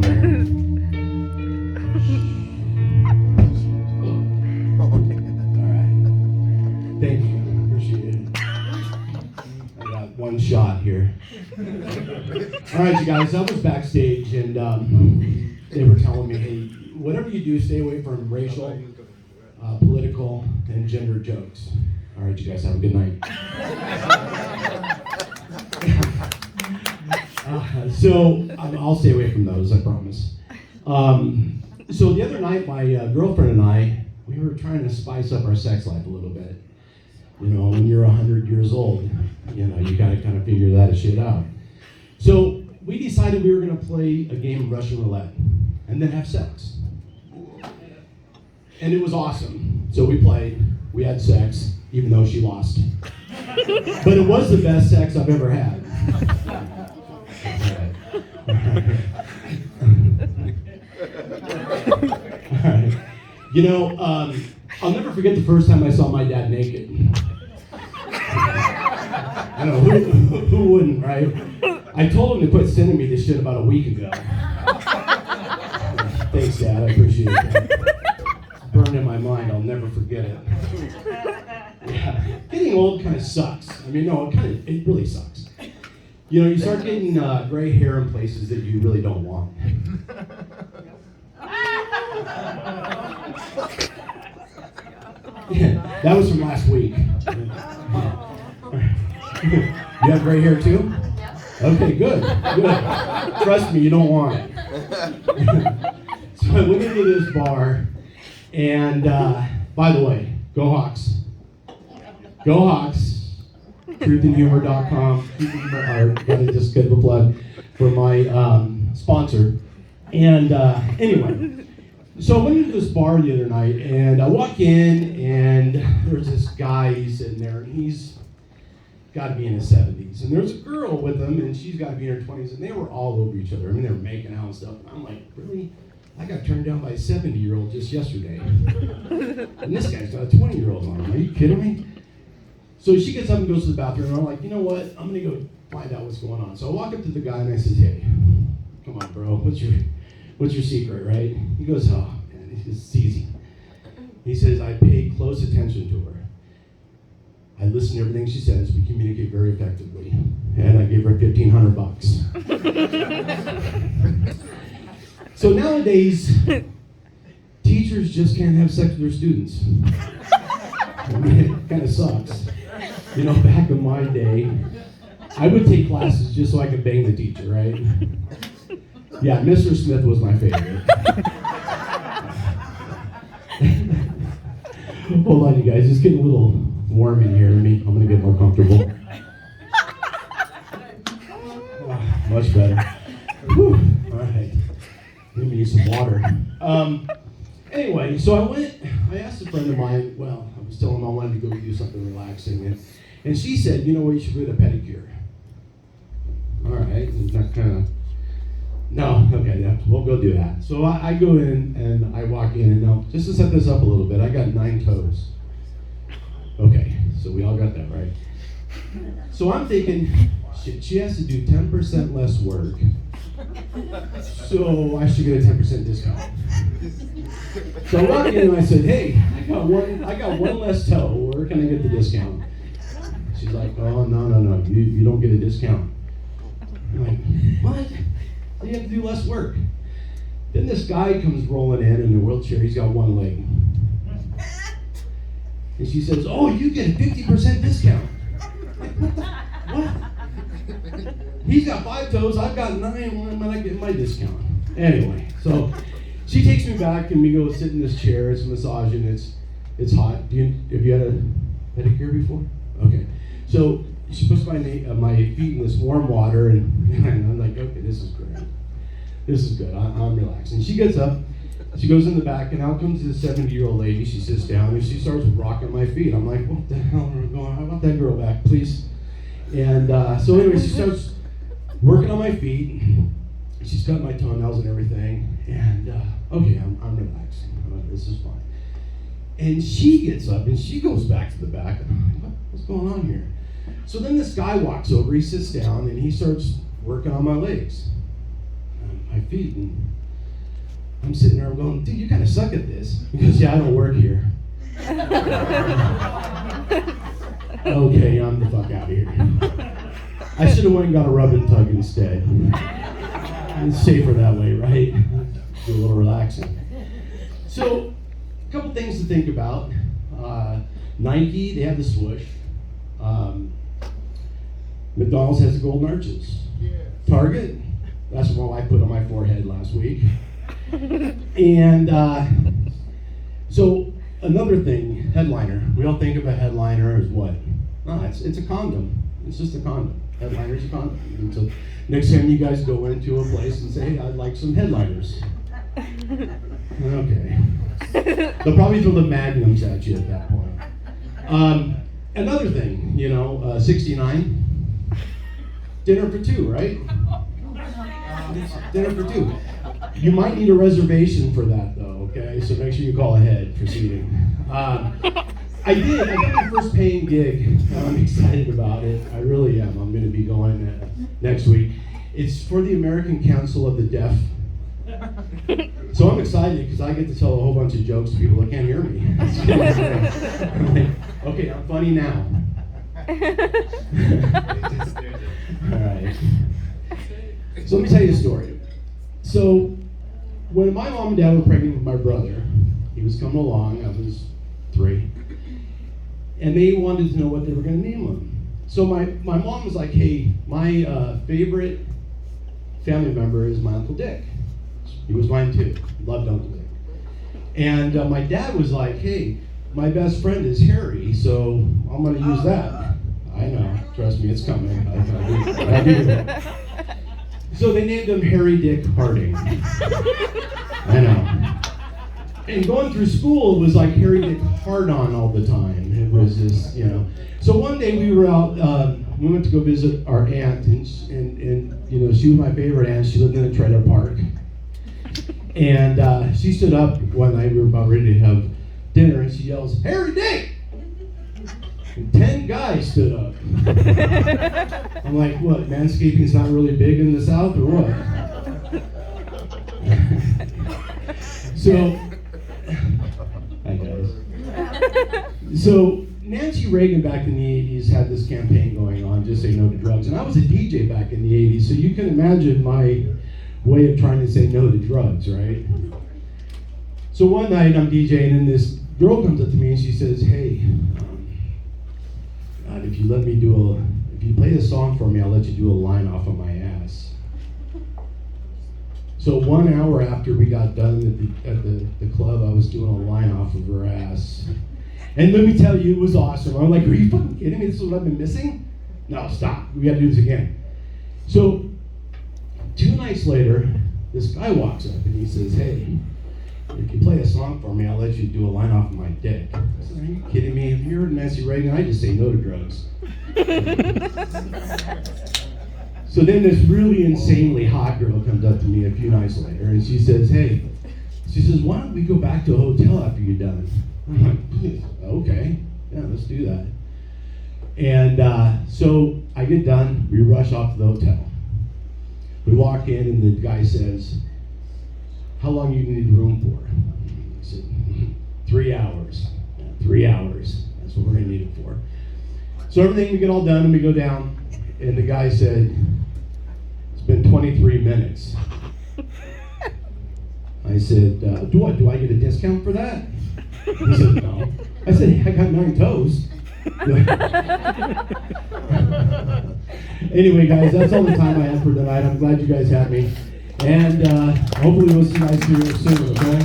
there. All right. Thank you. Appreciate it. I got one shot here. All right, you guys. I was backstage, and they were telling me, hey, whatever you do, stay away from racial, political, and gender jokes. All right, you guys have a good night. So I'll stay away from those, I promise. So the other night, my girlfriend and I, we were trying to spice up our sex life a little bit. You know, when you're 100 years old, you know, you gotta kind of figure that shit out. So we decided we were gonna play a game of Russian roulette and then have sex. And it was awesome. So we played, we had sex, even though she lost. But it was the best sex I've ever had. All right. You know, I'll never forget the first time I saw my dad naked. I know, who wouldn't, right? I told him to quit sending me this shit about a week ago. Thanks, Dad, I appreciate it. It's burned in my mind, I'll never forget it. Yeah. Getting old kind of sucks. I mean, no, it really sucks. You know, you start getting gray hair in places that you really don't want. Yeah, that was from last week. You have gray hair too? Okay, good. Trust me, you don't want it. So I went into this bar, and by the way, go Hawks. Go Hawks. Truthandhumor.com. Gotta just give a plug for my sponsor. And anyway, so I went into this bar the other night, and I walk in, and there's this guy, he's sitting there, and he's got to be in his 70s. And there's a girl with him, and she's got to be in her 20s, and they were all over each other. I mean, they were making out and stuff. And I'm like, really? I got turned down by a 70-year-old just yesterday. And this guy's got a 20-year-old on him. Are you kidding me? So she gets up and goes to the bathroom, and I'm like, you know what? I'm going to go find out what's going on. So I walk up to the guy, and I says, hey, come on, bro. What's your secret, right? He goes, oh, man, it's easy. He says, I pay close attention to her. I listen to everything she says. We communicate very effectively. And I gave her $1,500. So nowadays, teachers just can't have sex with their students. I mean, it kind of sucks. You know, back in my day, I would take classes just so I could bang the teacher, right? Yeah, Mr. Smith was my favorite. Hold on, you guys. It's getting a little warm in here. I'm going to get more comfortable. Much better. Whew. All right. Maybe need some water. Anyway, so I asked a friend of mine, well, I was telling him I wanted to go do something relaxing. And she said, you know what, you should get a pedicure. All right. And that kind of, no, okay, yeah, we'll go do that. So I go in and I walk in, and now, just to set this up a little bit, I got 9 toes. Okay, so we all got that, right? So I'm thinking, shit, she has to do 10% less work. So I should get a 10% discount. So I walked in and I said, hey, I got one less toe. Where can I get the discount? She's like, oh, no. You don't get a discount. I'm like, what? You have to do less work. Then this guy comes rolling in a wheelchair. He's got one leg. And she says, oh, you get a 50% discount. Like, what? He's got 5 toes, I've got 9, when am I not getting my discount? Anyway, so she takes me back and we go sit in this chair, it's massaging, it's hot. Have you had a pedicure before? Okay. So she puts my feet in this warm water, and I'm like, okay, this is great. This is good, I'm relaxing. She gets up, she goes in the back, and out comes this 70-year-old lady. She sits down and she starts rocking my feet. I'm like, what the hell are we going on? I want that girl back, please. And so anyway, she starts working on my feet. She's cut my toenails and everything. And okay, I'm relaxing. This is fine. And she gets up and she goes back to the back. And I'm like, what's going on here? So then this guy walks over, he sits down, and he starts working on my legs. I my feet. And I'm sitting there going, dude, you kind of suck at this. He goes, yeah, I don't work here. Okay, I'm the fuck out of here. I should have went and got a rub and tug instead. It's safer that way, right? Do a little relaxing. So, a couple things to think about. Nike, they have the swoosh. McDonald's has the golden arches. Target, that's what I put on my forehead last week. And so another thing, headliner. We all think of a headliner as what? No, it's a condom. It's just a condom. Headliner's a condom. And so next time you guys go into a place and say, hey, I'd like some headliners. Okay. They'll probably throw the magnums at you at that point. Another thing, 69. Dinner for two, right? Dinner for two. You might need a reservation for that, though, okay? So make sure you call ahead for seating. I got my first paying gig, and I'm excited about it. I really am. I'm going to be going next week. It's for the American Council of the Deaf. So I'm excited because I get to tell a whole bunch of jokes to people that can't hear me. I'm like, okay, I'm funny now. All right. So let me tell you a story. So when my mom and dad were pregnant with my brother, he was coming along, I was 3, and they wanted to know what they were going to name him. So my mom was like, hey, my favorite family member is my Uncle Dick. He was mine too. Loved Uncle Dick. And my dad was like, hey, my best friend is Harry, so I'm going to use that. I know. Trust me, it's coming. I do that. So they named him Harry Dick Harding. I know. And going through school, it was like Harry Dick Hard-on all the time. It was just, So one day we were out, we went to go visit our aunt, and she was my favorite aunt. She lived in a trailer park. And she stood up one night, we were about ready to have dinner, and she yells, Harry Dick! And 10 guys stood up. I'm like, what, manscaping's not really big in the South, or what? So, hi guys. So, Nancy Reagan back in the 80s had this campaign going on, Just Say No to Drugs. And I was a DJ back in the 80s, so you can imagine my way of trying to say no to drugs, right? So one night I'm DJing, and this girl comes up to me and she says, hey, God, if you play a song for me, I'll let you do a line off of my ass. So 1 hour after we got done at the club, I was doing a line off of her ass. And let me tell you, it was awesome. I'm like, are you fucking kidding me? This is what I've been missing? No, stop. We gotta do this again. So 2 nights later, this guy walks up and he says, hey, if you play a song for me, I'll let you do a line off of my dick. I said, are you kidding me? If you heard Nancy Reagan, I just say no to drugs. So then this really insanely hot girl comes up to me a few nights later, and she says, why don't we go back to a hotel after you're done? I'm like, okay, yeah, let's do that. And so I get done, we rush off to the hotel. We walk in, and the guy says, how long do you need the room for? I said, 3 hours. Yeah, 3 hours. That's what we're going to need it for. So everything, we get all done, and we go down, and the guy said, it's been 23 minutes. I said, do I get a discount for that? He said, no. I said, hey, I got 9 toes. Anyway, guys, that's all the time I have for tonight. I'm glad you guys had me. And hopefully we'll see you guys here soon, okay?